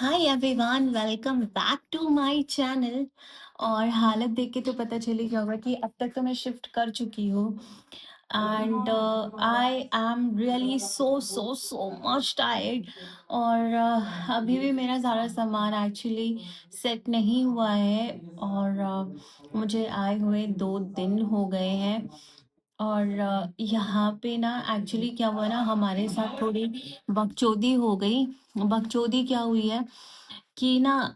Hi everyone, welcome back to my channel. और हालत देख के तो पता चल ही गया होगा कि अब तक तो मैं शिफ्ट कर चुकी हूँ। And I am really so much tired. और अभी भी मेरा सारा सामान एक्चुअली सेट नहीं हुआ है। और मुझे आए हुए 2 दिन हो गए हैं। और यहाँ पे ना एक्चुअली क्या हुआ ना, हमारे साथ थोड़ी बकचोदी हो गई। बकचोदी क्या हुई है कि ना,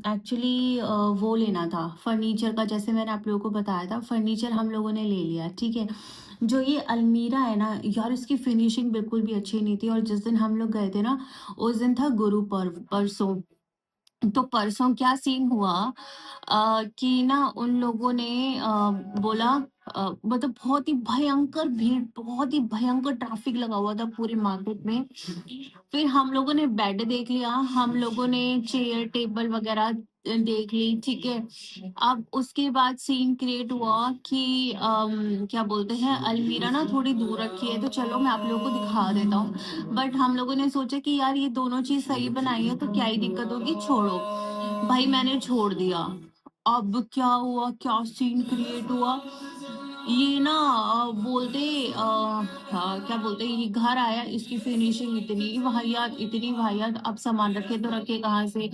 एक्चुअली वो लेना था फर्नीचर का। जैसे मैंने आप लोगों को बताया था, फर्नीचर हम लोगों ने ले लिया, ठीक है। जो ये अलमीरा है ना यार, इसकी फिनिशिंग बिल्कुल भी अच्छी नहीं थी। और जिस दिन हम लोग गए थे ना, उस दिन था गुरु पर्व, परसों। तो परसों क्या सीन हुआ कि ना उन लोगों ने बोला, मतलब बहुत ही भयंकर भीड़, बहुत ही भयंकर ट्रैफिक लगा हुआ था पूरे मार्केट में। फिर हम लोगों ने बेड देख लिया, हम लोगों ने चेयर टेबल वगैरह देख ली, ठीक है। अब उसके बाद सीन क्रिएट हुआ कि क्या बोलते हैं, अलमीरा ना थोड़ी दूर रखी है, तो चलो मैं आप लोगों को दिखा देता हूँ। बट हम लोगों ने सोचा कि यार ये दोनों चीज सही बनाई है तो क्या ही दिक्कत होगी, छोड़ो। भाई मैंने छोड़ दिया। अब क्या हुआ, क्या सीन क्रिएट हुआ, ये ना बोलते क्या बोलते हैं, ये घर आया, इसकी फिनिशिंग इतनी वाहियात, अब सामान रखे तो रखे कहाँ से।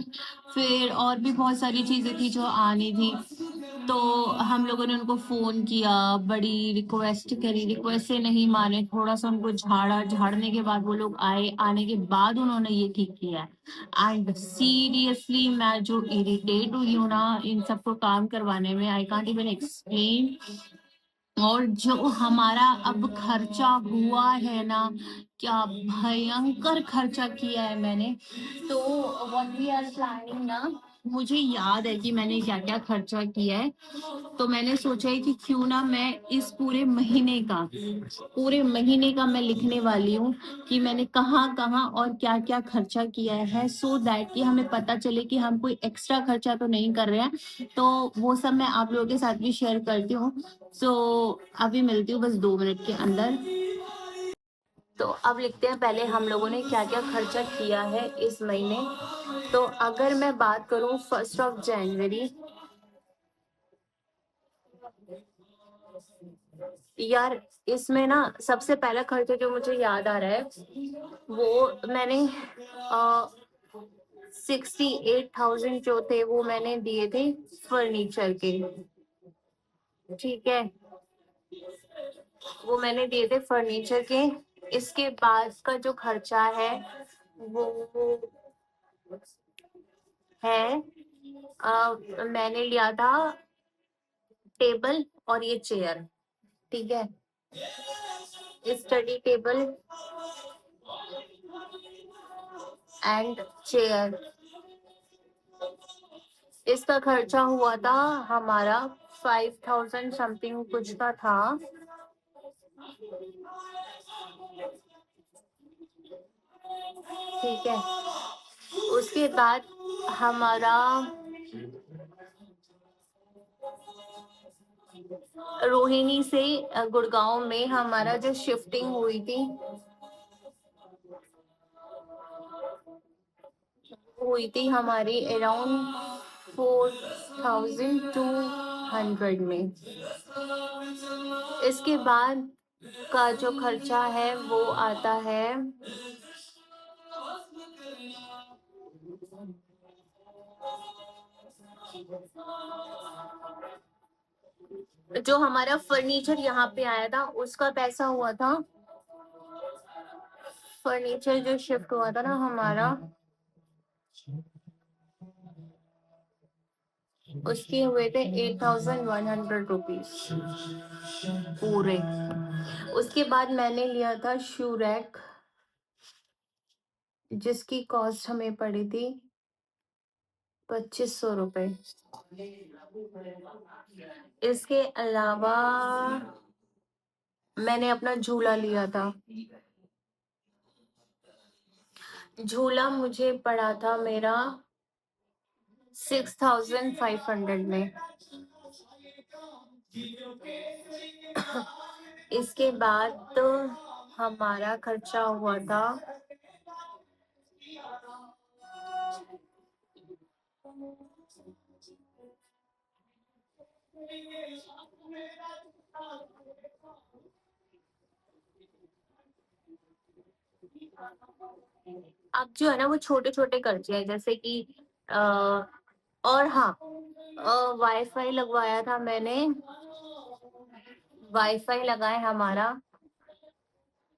फिर और भी बहुत सारी चीजें थी जो आनी थी। तो हम लोगों ने उनको फोन किया, बड़ी रिक्वेस्ट करी, रिक्वेस्ट से नहीं माने, थोड़ा सा उनको झाड़ा, झाड़ने के बाद वो लोग आए, आने के बाद उन्होंने ये ठीक किया। एंड सीरियसली मैं जो इरिटेट हुई हूँ ना इन सबको काम करवाने में, आई कांट इवन एक्सप्लेन। और जो हमारा अब खर्चा हुआ है ना, क्या भयंकर खर्चा किया है मैंने। तो व्हाट वी आर प्लानिंग ना, मुझे याद है कि मैंने क्या क्या खर्चा किया है। तो मैंने सोचा है कि क्यों ना मैं इस पूरे महीने का मैं लिखने वाली हूँ कि मैंने कहाँ कहाँ और क्या क्या खर्चा किया है, सो दैट कि हमें पता चले कि हम कोई एक्स्ट्रा खर्चा तो नहीं कर रहे हैं। तो वो सब मैं आप लोगों के साथ भी शेयर करती हूँ। सो अभी मिलती हूँ बस 2 मिनट के अंदर। तो अब लिखते हैं पहले हम लोगों ने क्या क्या खर्चा किया है इस महीने। तो अगर मैं बात करूँ 1 जनवरी, यार इसमें ना सबसे पहला खर्चा जो मुझे याद आ रहा है, वो मैंने 68,000 जो थे वो मैंने दिए थे फर्नीचर के, ठीक है। वो मैंने दिए थे फर्नीचर के। इसके बाद का जो खर्चा है वो है, मैंने लिया था टेबल और ये चेयर, ठीक है। स्टडी टेबल एंड चेयर, इसका खर्चा हुआ था हमारा 5,000 समथिंग कुछ का था, ठीक है। उसके बाद हमारा रोहिणी से गुड़गांव में हमारा जो शिफ्टिंग हुई थी हमारी अराउंड 4,200 में। इसके बाद का जो खर्चा है वो आता है, जो हमारा फर्नीचर यहाँ पे आया था उसका पैसा हुआ था। फर्नीचर जो शिफ्ट हुआ था ना हमारा, उसके हुए थे 8,100 रुपीज पूरे। उसके बाद मैंने लिया था शू रैक, जिसकी कॉस्ट हमें पड़ी थी 2,500 रुपए। इसके अलावा मैंने अपना झूला लिया था। झूला मुझे पड़ा था मेरा 6,500 में। इसके बाद तो हमारा खर्चा हुआ था अब जो है ना वो छोटे छोटे खर्चे हैं, जैसे कि अ, और हाँ, वाईफाई लगवाया था मैंने। वाईफाई लगा है हमारा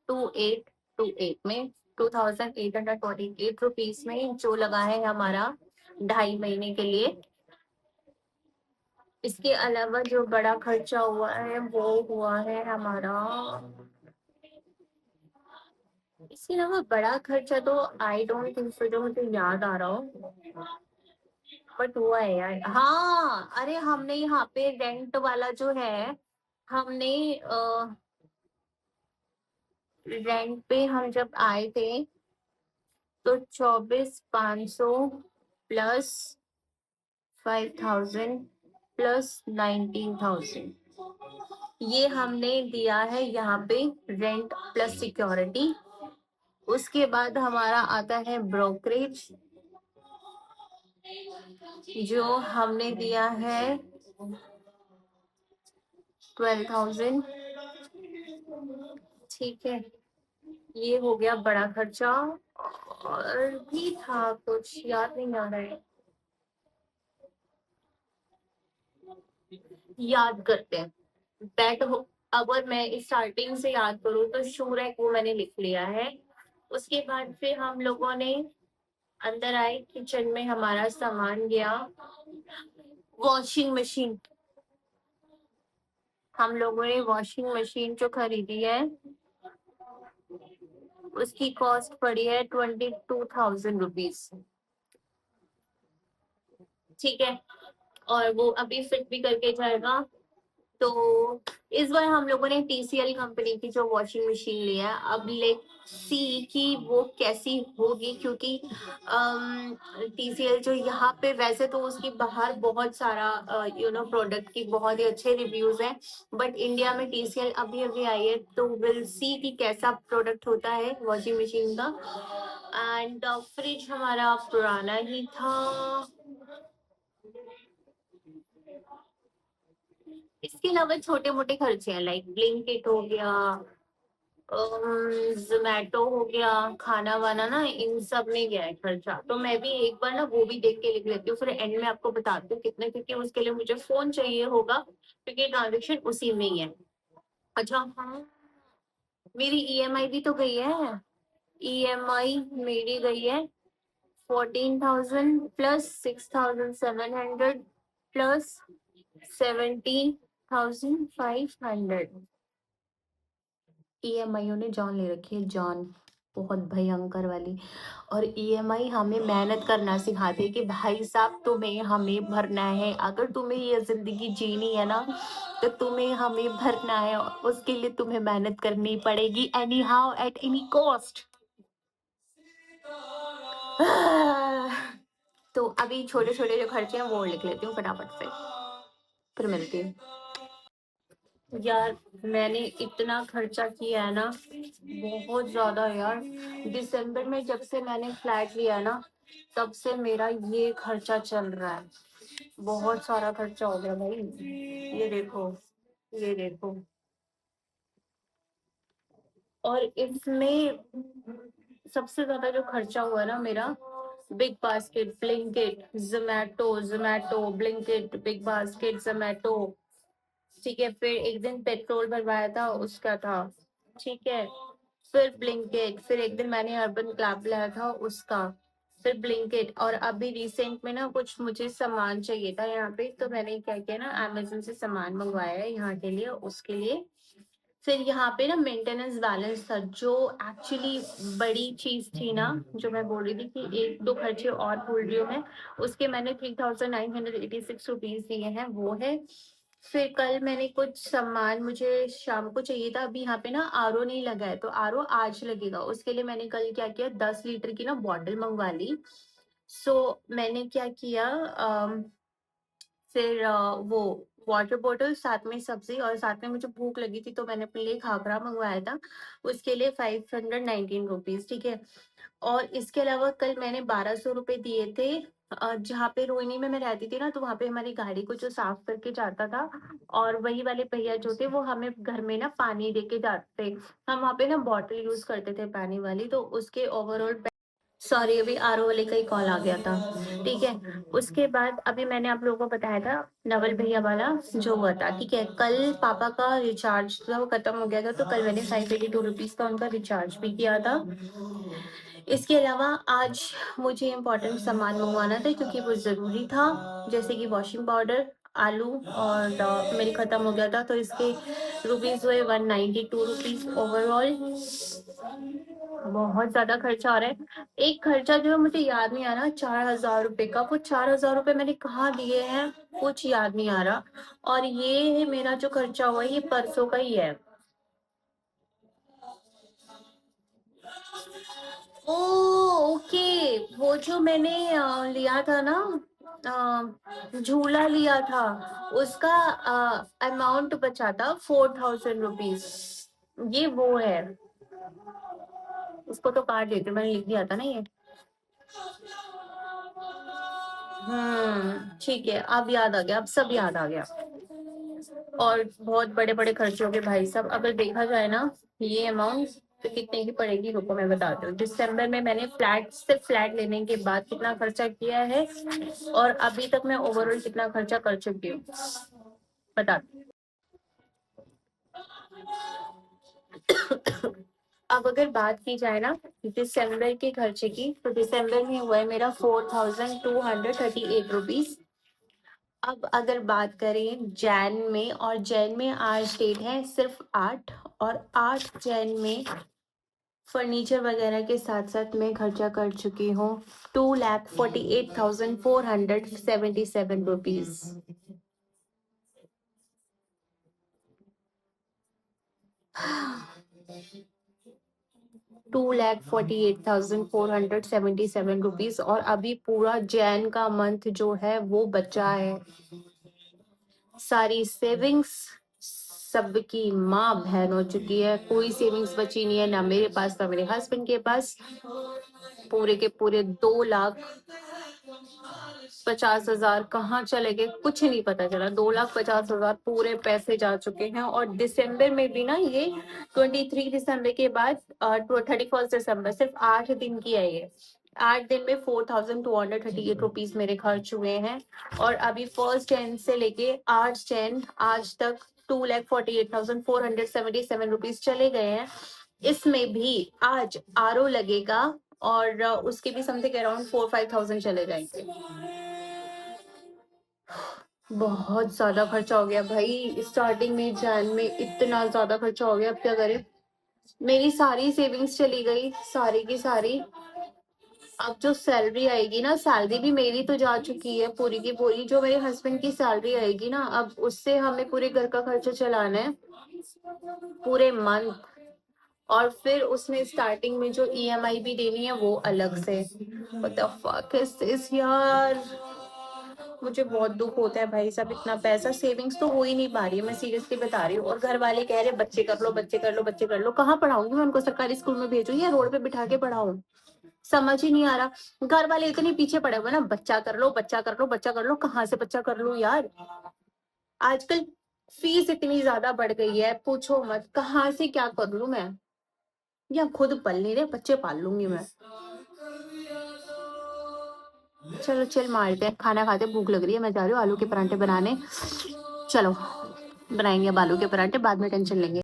2828 में, 2848 रुपीज में, जो लगा है हमारा 2.5 महीने के लिए। इसके अलावा जो बड़ा खर्चा हुआ है वो हुआ है हमारा, इसके अलावा बड़ा खर्चा तो आई डोंट थिंक सो, जो मुझे याद आ रहा हो, बट हुआ है यार। हाँ, अरे हमने यहाँ पे रेंट वाला जो है, हमने रेंट पे हम जब आए थे तो 24,500 प्लस 5,000 प्लस 19,000, ये हमने दिया है यहाँ पे रेंट प्लस सिक्योरिटी। उसके बाद हमारा आता है ब्रोकरेज, जो हमने दिया है 12,000। ठीक है, ये हो गया बड़ा खर्चा। और भी था कुछ, याद नहीं आ रहा है, याद करते हैं। दैट हो, अगर मैं स्टार्टिंग से याद करूँ तो शू रैक वो मैंने लिख लिया है। उसके बाद फिर हम लोगों ने अंदर आए, किचन में हमारा सामान गया। वॉशिंग मशीन, हम लोगों ने वॉशिंग मशीन जो खरीदी है उसकी कॉस्ट पड़ी है 22,000 रुपीज। ठीक है, और वो अभी फिट भी करके जाएगा। तो इस बार हम लोगों ने टीसीएल कंपनी की जो वॉशिंग मशीन लिया है, अब लेट सी कि वो कैसी होगी, क्योंकि टीसीएल जो यहाँ पे, वैसे तो उसकी बाहर बहुत सारा प्रोडक्ट की बहुत ही अच्छे रिव्यूज हैं, बट इंडिया में टीसीएल अभी अभी आई है, तो विल सी कि कैसा प्रोडक्ट होता है वॉशिंग मशीन का। एंड फ्रिज हमारा पुराना ही था। इसके अलावा छोटे मोटे खर्चे हैं, लाइक ब्लिंकिट हो गया, जोमेटो हो गया, खाना वाना ना, इन सब में गया है खर्चा। तो मैं भी एक बार ना वो भी देख के लिख लेती हूँ, फिर एंड में आपको बताती हूँ कितने, क्योंकि उसके लिए मुझे फोन चाहिए होगा, क्योंकि ट्रांजेक्शन उसी में ही है। अच्छा हाँ, मेरी ईएमआई भी तो गई है। ईएमआई मेरी गई है 14,000 प्लस 6,700 प्लस 17,500। ईएमआई ने जान ले रखी है, जान, बहुत भयंकर वाली। और ईएमआई हमें मेहनत करना सिखाती है कि भाई साहब तुम्हें हमें भरना है, अगर तुम्हें ये जिंदगी जीनी है ना तो तुम्हें हमें भरना है, उसके लिए तुम्हें मेहनत करनी पड़ेगी, any how at any cost. तो अभी छोटे छोटे जो खर्चे हैं वो लिख लेती हूँ फटाफट से, फिर मिलती हूँ। यार मैंने इतना खर्चा किया है ना, बहुत ज्यादा यार। दिसंबर में जब से मैंने फ्लैट लिया है ना, तब से मेरा ये खर्चा चल रहा है, बहुत सारा खर्चा हो गया भाई। ये देखो, ये देखो। और इसमें सबसे ज्यादा जो खर्चा हुआ ना मेरा, big basket, Blinkit, Zomato, Blinkit, big basket, Zomato. ठीक है, फिर एक दिन पेट्रोल भरवाया था उसका था। ठीक है, फिर ब्लिंकिट, फिर एक दिन मैंने अर्बन क्लैब लाया था उसका, फिर ब्लिंकिट। और अभी रिसेंट में ना कुछ मुझे सामान चाहिए था यहाँ पे, तो मैंने क्या किया ना, अमेजोन से सामान मंगवाया है यहाँ के लिए, उसके लिए। फिर यहाँ पे ना मेंटेनेंस बैलेंस था, जो एक्चुअली बड़ी चीज थी ना, जो मैं बोल रही थी कि एक दो खर्चे और भूल रही हूँ मैं, उसके मैंने 3,986 रुपीज दिए हैं, वो है। फिर कल मैंने कुछ सामान मुझे शाम को चाहिए था, अभी यहाँ पे ना आरओ नहीं लगा है, तो आरओ आज लगेगा, उसके लिए मैंने कल क्या किया, 10 लीटर की ना बॉटल मंगवा ली। सो मैंने क्या किया, फिर वो वाटर बॉटल, साथ में सब्जी, और साथ में मुझे भूख लगी थी तो मैंने अपने लिए खाखरा मंगवाया था, उसके लिए 519 रुपीज। ठीक है, और इसके अलावा कल मैंने 1200 रुपये दिए थे। जहाँ पे रोहिणी में मैं रहती थी ना, तो वहाँ पे हमारी गाड़ी को जो साफ करके जाता था, और वही वाले भैया जो थे वो हमें घर में ना पानी दे के जाते। हम वहाँ पे ना बॉटल यूज करते थे पानी वाली, तो उसके ओवरऑल, सॉरी अभी आरओ वाले का ही कॉल आ गया था। ठीक है, उसके बाद अभी मैंने आप लोगों को बताया था नवल भैया वाला जो हुआ था। ठीक है, कल पापा का रिचार्ज था वो खत्म हो गया था, तो कल मैंने 582 रुपीज का उनका रिचार्ज भी किया था। इसके अलावा आज मुझे इम्पोर्टेंट सामान मंगवाना था क्योंकि वो ज़रूरी था, जैसे कि वॉशिंग पाउडर, आलू, और मेरी ख़त्म हो गया था, तो इसके रुपीज़ हुए 192 रुपीज़ ओवरऑल। बहुत ज़्यादा खर्चा हो रहा है। एक खर्चा जो है मुझे याद नहीं आ रहा, 4000 रुपये का, वो 4000 रुपये मैंने कहाँ दिए हैं कुछ याद नहीं आ रहा। और ये मेरा जो खर्चा हुआ ये परसों का ही है। ओ, ओके, वो जो मैंने लिया था ना, झूला लिया था, उसका अमाउंट बचा था 4000 रुपीज। ये वो है, उसको तो काट देते, मैंने लिख दिया था ना ये। ठीक है, अब याद आ गया, अब सब याद आ गया। और बहुत बड़े बड़े खर्चे हो गए भाई साहब, अगर देखा जाए ना ये अमाउंट तो कितने की पड़ेगी, रुको मैं बताती हूँ। दिसंबर में मैंने सिर्फ फ्लैट लेने के बाद कितना खर्चा किया है, और अभी तक मैं ओवरऑल कितना खर्चा कर चुकी हूँ बताती हूँ। अब अगर बात की जाए ना दिसंबर के खर्चे की, तो दिसंबर में हुआ है मेरा 4238 रुपीज। अब अगर बात करें जैन में, और जैन में आज डेट है सिर्फ 8, और 8 जैन में फर्नीचर वगैरह के साथ साथ मैं खर्चा कर चुकी हूँ 2,48,477 रुपीज। 2,48,477 रुपीज, और अभी पूरा जैन का मंथ जो है वो बचा है। सारी सेविंग्स सबकी माँ बहन हो चुकी है, कोई सेविंग्स बची नहीं है, ना मेरे पास ना मेरे हस्बैंड के पास। पूरे के पूरे 2,50,000 कहाँ चले गए कुछ नहीं पता चला। 2,50,000 पूरे पैसे जा चुके हैं। और दिसंबर में भी ना, ये 23 दिसंबर के बाद 31 दिसंबर, सिर्फ 8 दिन की है ये। 8 दिन में 4,238 रुपीज मेरे खर्च हुए हैं। और अभी 1 जैन से लेके 8 जैन आज तक 2,48,477 रुपीज चले गए हैं। इसमें भी आज आरओ लगेगा, और उसके भी समथिंग अराउंड 4-5 थाउजेंड चले जाएंगे। बहुत ज्यादा खर्चा हो गया भाई, स्टार्टिंग में जैन में इतना ज्यादा खर्चा हो गया, अब क्या करें। मेरी सारी सेविंग्स चली गई, सारी की सारी। अब जो सैलरी आएगी ना, सैलरी भी मेरी तो जा चुकी है पूरी की पूरी। जो मेरे हस्बैंड की सैलरी आएगी ना, अब उससे हमें पूरे घर का खर्चा चलाना है पूरे मंथ। और फिर उसमें स्टार्टिंग में जो ईएमआई भी देनी है वो अलग से। What the fuck is this यार, मुझे बहुत दुख होता है भाई साहब। इतना पैसा सेविंग्स तो हो ही नहीं पा रही है, मैं सीरियसली बता रही हूँ। और घर वाले कह रहे बच्चे कर लो, बच्चे कर लो, बच्चे कर लो। कहाँ पढ़ाऊंगी मैं उनको, सरकारी स्कूल में भेजूं या रोड पे बिठा के पढ़ाऊं, समझ ही नहीं आ रहा। घर वाले इतने पीछे पड़े हुए ना, बच्चा कर लो, बच्चा कर लो, बच्चा कर लो। कहाँ से बच्चा कर लूं यार, आजकल फीस इतनी ज्यादा बढ़ गई है, पूछो मत। कहाँ से क्या कर लूं मैं, या खुद पल नहीं रहे, बच्चे पाल लूंगी मैं। चलो चल मारते हैं, खाना खाते, भूख लग रही है। मैं जा रही हूँ आलू के परांठे बनाने। चलो बनाएंगे अब आलू के परांठे, बाद में टेंशन लेंगे।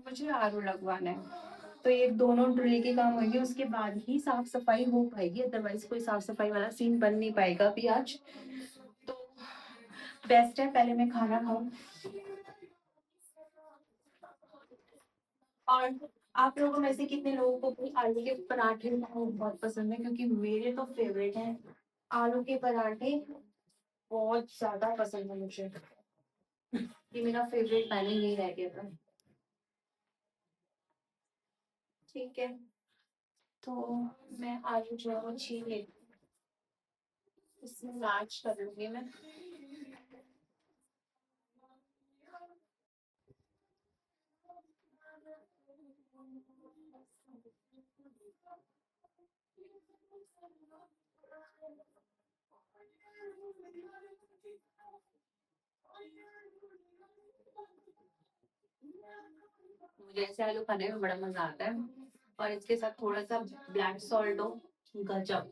मुझे आलू लगवाना है, तो ये दोनों ड्रिल के काम होंगे, उसके बाद ही साफ सफाई हो पाएगी, अदरवाइज कोई साफ सफाई वाला सीन बन नहीं पाएगा अभी आज। तो बेस्ट है पहले मैं खाना खाऊं। और आप लोगों में से कितने लोगों को भी आलू के पराठे बहुत पसंद है, क्योंकि मेरे तो फेवरेट हैं आलू के पराठे, बहुत ज्यादा पसंद है मुझे। ये मेरा फेवरेट पहले यही रह गया था। ठीक है, तो मैं आलू जो है वो छील लेती हूँ, इसमें मैच कर लूंगी मैं। मुझे ऐसे आलू खाने में बड़ा मजा आता है, और इसके साथ थोड़ा सा ब्लैक सॉल्ट हो, गजब,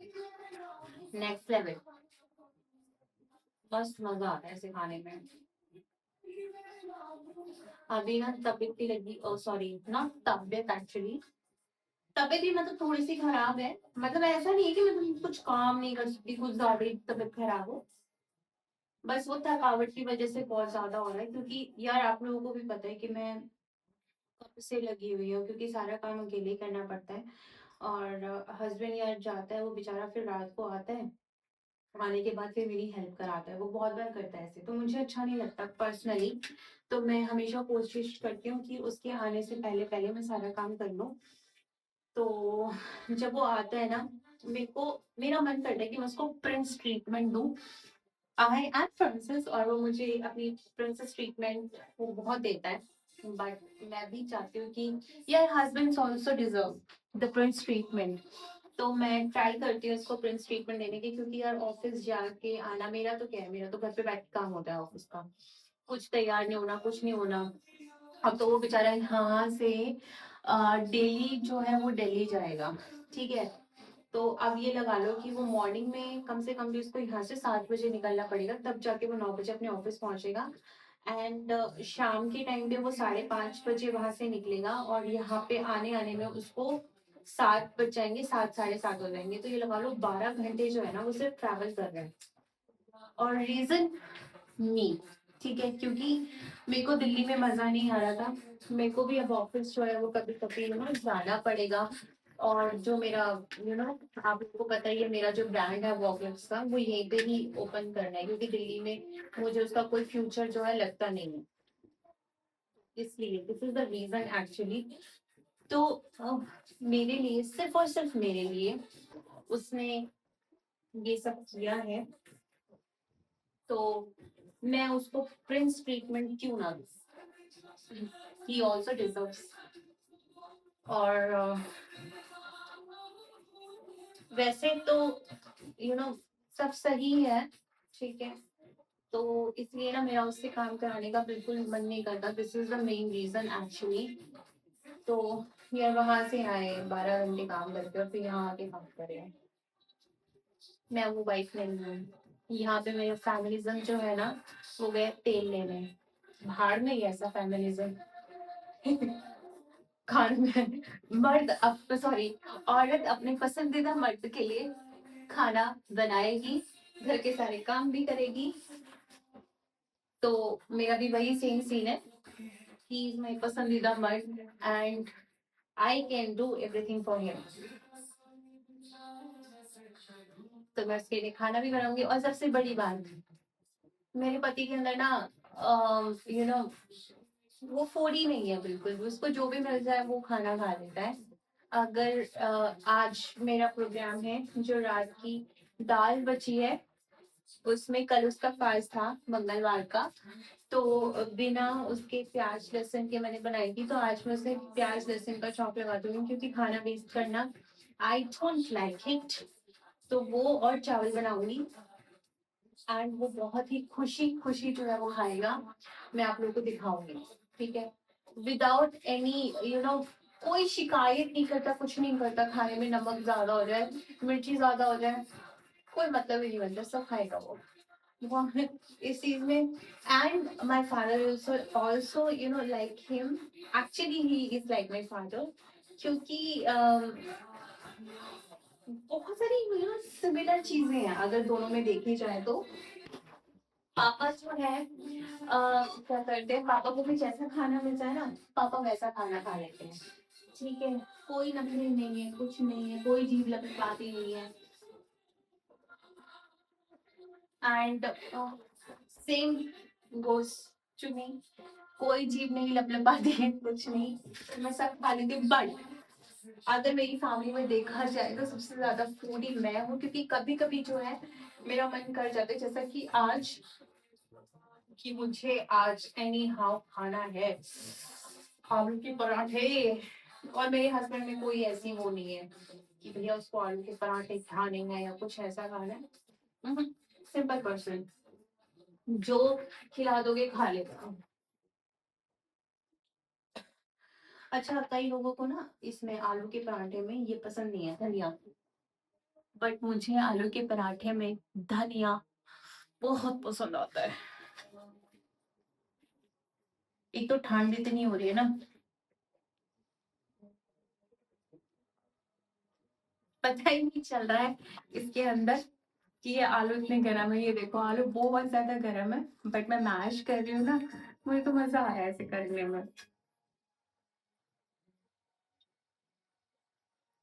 नेक्स्ट लेवल, बस मजा आता है ऐसे खाने में। अभी ना तबीयत भी लगी, ओ सॉरी, नॉट तबीयत एक्चुअली, तबीयत भी मतलब थोड़ी सी खराब है। मतलब ऐसा नहीं है कि मतलब कुछ काम नहीं कर सकती, कुछ ज्यादा ही तबीयत खराब हो, बस वो थकावट की वजह से बहुत ज्यादा हो रहा है, क्योंकि यार आप लोगों को भी पता है कि मैं कब से लगी हुई हूँ, क्योंकि सारा काम अकेले ही करना पड़ता है। और हस्बैंड यार जाता है, वो बेचारा फिर रात को आता है, आने के बाद फिर मेरी हेल्प कराता है, वो बहुत बार करता है ऐसे, तो मुझे अच्छा नहीं लगता पर्सनली। तो मैं हमेशा कोशिश करती हूँ कि उसके आने से पहले पहले मैं सारा काम कर लूँ। तो जब वो आता है ना, मेरे को मेरा मन करता है कि मैं उसको प्रिंस ट्रीटमेंट दूं। आई एम प्रिंसेस, और वो मुझे अपनी प्रिंसेस ट्रीटमेंट वो बहुत देता है, बट मैं भी चाहती हूँ कि यार husbands also deserve the prince treatment. तो मैं ट्राई करती हूँ उसको प्रिंस ट्रीटमेंट देने की, क्योंकि यार ऑफिस जाके आना, मेरा तो क्या है, मेरा तो घर पे बैठ के काम होता है ऑफिस का, कुछ तैयार नहीं होना, कुछ नहीं होना। अब तो वो बेचारा यहाँ से डेली जो है वो दिल्ली जाएगा, ठीक है। तो अब ये लगा लो कि वो मॉर्निंग में कम से कम भी उसको यहाँ से 7 बजे निकलना पड़ेगा, तब जाके वो 9 बजे अपने ऑफिस पहुंचेगा। एंड शाम के टाइम पे वो 5:30 बजे वहां से निकलेगा, और यहाँ पे आने आने में उसको 7 बज जाएंगे, 7 साढ़े 7 हो जाएंगे। तो ये लगा लो 12 घंटे जो है ना वो सिर्फ ट्रैवल कर रहे हैं। और रीजन मी, ठीक है, क्योंकि मेरे को दिल्ली में मजा नहीं आ रहा था, मेरे को भी अब ऑफिस जो है वो कभी कभी जाना पड़ेगा। और जो मेरा आप लोगों को पता ही है, मेरा जो ब्रांड है वॉकलेट्स का, वो यहीं पे ही ओपन करना है, क्योंकि दिल्ली में मुझे उसका कोई फ्यूचर जो है लगता नहीं है, इसलिए this is the reason actually. तो मेरे लिए, सिर्फ और सिर्फ मेरे लिए उसने ये सब किया है, तो मैं उसको प्रिंस ट्रीटमेंट क्यों ना दूं, ही ऑल्सो डिजर्व्स। और वैसे तो सब सही है, ठीक है, तो इसलिए ना मेरा उससे काम कराने का बिल्कुल मन नहीं करता, this is the main reason actually. तो यार वहां से आए 12 घंटे काम करके और फिर यहाँ आके काम करे, मैं वो वाइफ नहीं हूँ। यहाँ पे मेरे फैमिलिज्म जो है ना, वो गए तेल लेने, भाड़ में ही ऐसा फैमिलिज्म। खाने में मर्द अब सॉरी औरत अपने पसंदीदा मर्द के लिए खाना बनाएगी, घर के सारे काम भी करेगी। तो मेरा भी वही सेम सीन है, ही इज माई पसंदीदा मर्द, and I can do everything for him. तो मैं उसके लिए खाना भी बनाऊंगी, और सबसे बड़ी बात, मेरे पति के अंदर ना यू नो वो फूडी नहीं है बिल्कुल भी, उसको जो भी मिल जाए वो खाना खा लेता है। अगर आज मेरा प्रोग्राम है, जो रात की दाल बची है, उसमें कल उसका फास्ट था मंगलवार का, तो बिना उसके प्याज लहसुन के मैंने बनाई थी, तो आज मैं उसे प्याज लहसुन का चॉप लगा दूंगी, क्योंकि खाना वेस्ट करना आई डोंट लाइक इट। तो वो और चावल बनाऊंगी, एंड वो बहुत ही खुशी खुशी जो है वो खाएगा, मैं आप लोगों को दिखाऊंगी, ठीक है, विदाउट एनी कोई शिकायत नहीं करता, कुछ नहीं करता, खाने में नमक ज्यादा हो जाए, मिर्ची ज्यादा हो जाए, कोई मतलब ही नहीं बनता, सब खाएगा वो इस चीज में। And my father also like him, actually he is like my father, क्योंकि बहुत सारी सिमिलर चीजें हैं अगर दोनों में देखी जाए तो। पापा जो है क्या करते हैं, पापा को भी जैसा खाना मिल जाए ना, पापा वैसा खाना खा लेते हैं, ठीक है, कोई नखरे नहीं है, कुछ नहीं है, कोई जीभ लपटपाती नहीं है। And same goes to me, कोई जीभ नहीं लपलपाती है, कुछ नहीं, मैं सब खा लेती हूँ। बट अगर मेरी फैमिली में देखा जाए तो सबसे ज्यादा फूडी मैं हूँ, क्योंकि कभी कभी जो है मेरा मन कर जाता है, जैसा कि आज, कि मुझे आज एनी हाउ खाना है आलू के पराठे, और मेरे हस्बैंड में कोई ऐसी वो नहीं है कि भैया उसको आलू के पराठे खाने हैं या कुछ ऐसा खाना है। सिंपल पर्सन, जो खिला दोगे खा लेगा। अच्छा, कई लोगों को ना इसमें आलू के पराठे में ये पसंद नहीं है धनिया, बट मुझे आलू के पराठे में धनिया बहुत पसंद आता है। एक तो ठंड इतनी हो रही है ना, पता ही नहीं चल रहा है इसके अंदर कि ये आलू इतने गर्म है। ये देखो आलू बहुत ज्यादा गर्म है, बट मैं मैश कर रही हूँ ना, मुझे तो मजा आ रहा है ऐसे करने में।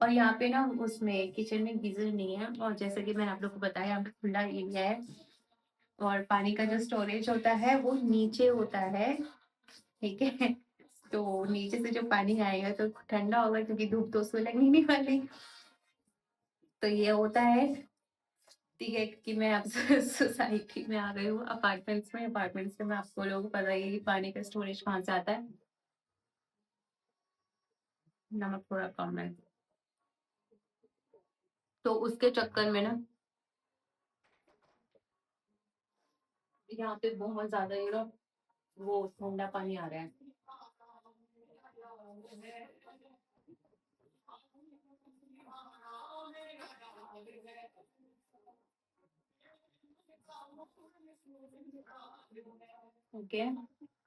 और यहाँ पे ना उसमें किचन में गीजर नहीं है, और जैसे कि मैंने आप लोग को बताया यहाँ पे खुला एरिया है, और पानी का जो स्टोरेज होता है वो नीचे होता है, ठीक है। तो नीचे से जो पानी आएगा तो ठंडा होगा, क्योंकि धूप तो उसको लगने नहीं वाली। तो ये होता है, ठीक है, कि मैं अब सोसाइटी में आ गई हूँ, अपार्टमेंट्स में आपको लोगों को पता ही है कि पानी का स्टोरेज कहाँ से आता है। नमक थोड़ा कम है, तो उसके चक्कर में ना यहाँ पे बहुत ज्यादा वो ठंडा पानी आ रहा है। ओके,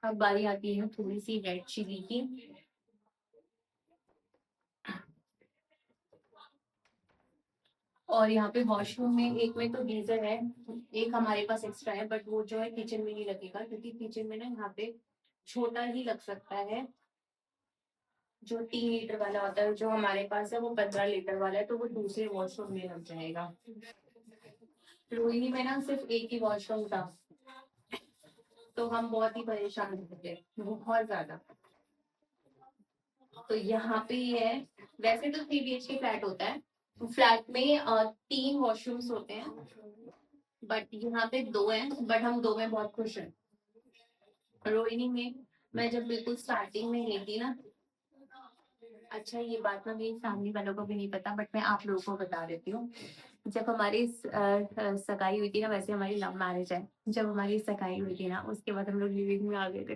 अब बारी आती है थोड़ी सी रेड चिली की। और यहाँ पे वॉशरूम में एक में तो गीजर है, एक हमारे पास एक्स्ट्रा है, बट वो जो है किचन में नहीं लगेगा, क्योंकि किचन में ना यहाँ पे छोटा ही लग सकता है। जो 3 लीटर वाला होता है जो हमारे पास है वो 15 लीटर वाला है, तो वो दूसरे वॉशरूम में लग जाएगा। रोहिणी में ना सिर्फ एक ही वॉशरूम था, तो हम बहुत ही परेशान थे, बहुत ज्यादा। तो यहाँ पे ये है, वैसे तो 3 BHK फ्लैट होता है, फ्लैट में 3 वॉशरूम्स होते हैं, बट यहाँ पे 2 हैं, बट हम 2 में बहुत खुश हैं। रोहिणी में मैं जब बिल्कुल स्टार्टिंग में गई थी ना, अच्छा ये बात ना मेरी फैमिली वालों को भी नहीं पता, बट मैं आप लोगों को बता देती हूँ। जब हमारी सगाई हुई थी ना, वैसे हमारी लव मैरिज है, जब हमारी सगाई हुई थी ना उसके बाद हम लोग लिविंग में आ गए थे।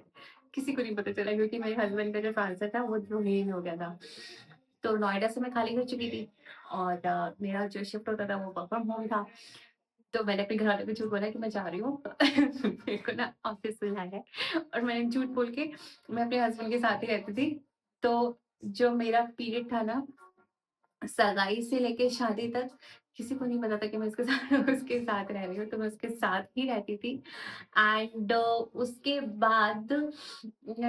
किसी को नहीं पता चला, क्योंकि मेरे हस्बैंड का जो ट्रांसफर था वो रोहिणी में हो गया था। तो नोएडा से मैं खाली कर चुकी थी, और मेरा जो शिफ्ट होता था वो वर्क फ्रॉम होम था। तो मैंने अपने घर वाले को झूठ बोला कि मैं जा रही हूँ मेरे को ना ऑफिस में जाना है, और मैंने झूठ बोल के मैं अपने हस्बैंड के साथ ही रहती थी। तो जो मेरा पीरियड था ना, सगाई से लेके शादी तक किसी को नहीं पता था कि मैं उसके साथ उसके साथ रह रही हूँ, तो मैं उसके साथ ही रहती थी। एंड उसके बाद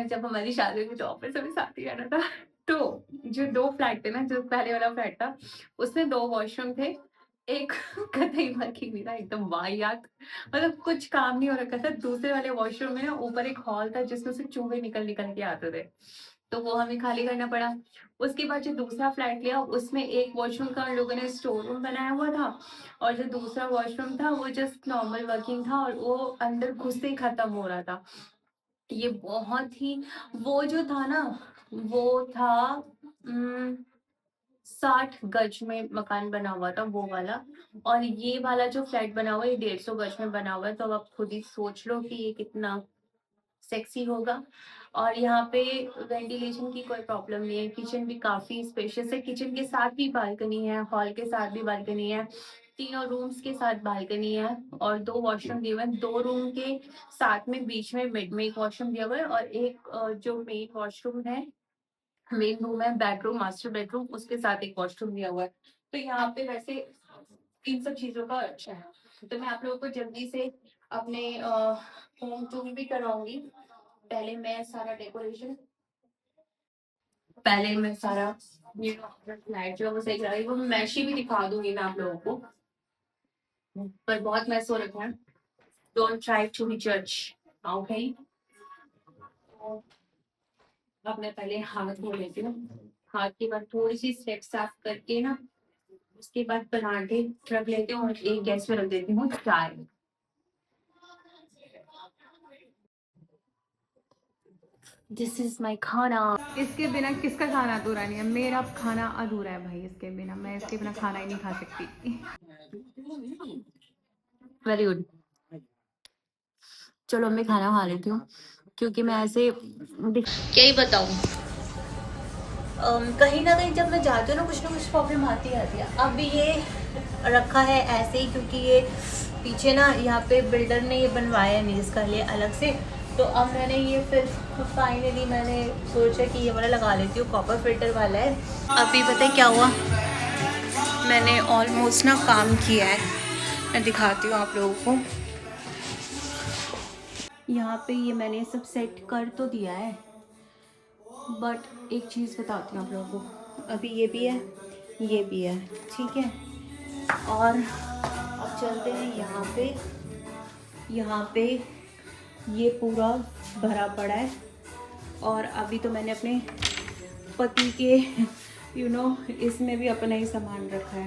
जब हमारी शादी हुई तो ऑफिस में साथ ही रहना था। तो जो 2 फ्लैट थे ना, जो पहले वाला फ्लैट था उसमें 2 वॉशरूम थे, एक कतई बाकी मेरा एकदम वाहियात, मतलब कुछ काम नहीं हो रखा था। दूसरे वाले वॉशरूम में ना ऊपर एक हॉल था जिसमें से चूहे निकल निकल के आते थे, तो वो हमें खाली करना पड़ा। उसके बाद जो दूसरा फ्लैट लिया उसमें एक वॉशरूम का उन लोगों ने स्टोर रूम बनाया हुआ था, और जो दूसरा वॉशरूम था वो जस्ट नॉर्मल वर्किंग था, और वो अंदर घुसते ही खत्म हो रहा था। ये बहुत ही, वो जो था ना वो था 60 गज में मकान बना हुआ था वो वाला, और ये वाला जो फ्लैट बना हुआ है ये 150 गज में बना हुआ है। तो अब आप खुद ही सोच लो कि ये कितना सेक्सी होगा। और यहाँ पे वेंटिलेशन की कोई प्रॉब्लम नहीं है, किचन भी काफी स्पेशियस है, किचन के साथ भी बालकनी है, हॉल के साथ भी बालकनी है, तीनों रूम्स के साथ बालकनी है, और 2 वॉशरूम दिए हुए हैं। 2 रूम के साथ में बीच में मिड में एक वॉशरूम दिया हुआ है, और एक जो मेन वॉशरूम है, मेन रूम है, बेडरूम, मास्टर बेडरूम, उसके साथ एक वॉशरूम दिया हुआ है। तो यहाँ पे वैसे इन सब चीजों का अच्छा है। तो मैं आप लोगों को जल्दी से अपने होम टूर भी करवाऊंगी। पहले मैं सारा डेकोरेशन, पहले मैं सारा फ्लैट जो है वो सही कराई, वो मैशी भी दिखा दूंगी मैं आप लोगों को, पर बहुत मैस हो रखा है। डोंट ट्राई टू बी जज, ओके। अब मैं पहले हाथ धो लेती हूँ, हाथ के बाद थोड़ी सी स्टेप साफ करके ना, उसके बाद पराठे रख लेती हूँ, और एक गैस पे रख देती हूँ चाय। दिस इज माई खाना। इसके बिना किसका खाना अधूरा नहीं है? मेरा खाना अधूरा है भाई इसके बिना। मैं इसके बिना खाना ही नहीं खा सकती। Very good. चलो मैं खाना खा लेती हूँ क्योंकि मैं ऐसे क्या ही बताऊँ, कहीं ना कहीं जब मैं जाती हूँ ना कुछ प्रॉब्लम आती है। अब ये रखा है ऐसे ही क्योंकि ये पीछे ना यहाँ पे बिल्डर ने ये बनवाया नहीं इसका लिए अलग से, तो अब मैंने ये फिर फाइनली मैंने सोचा कि ये वाला लगा लेती हूँ, कॉपर फिल्टर वाला है। अभी पता है क्या हुआ, मैंने ऑलमोस्ट ना काम किया है, मैं दिखाती हूँ आप लोगों को। यहाँ पे ये मैंने सब सेट कर तो दिया है, बट एक चीज़ बताती हूँ आप लोगों को। अभी ये भी है, ये भी है, ठीक है। और अब चलते हैं यहाँ पे ये पूरा भरा पड़ा है। और अभी तो मैंने अपने पति के इसमें भी अपना ही सामान रखा है।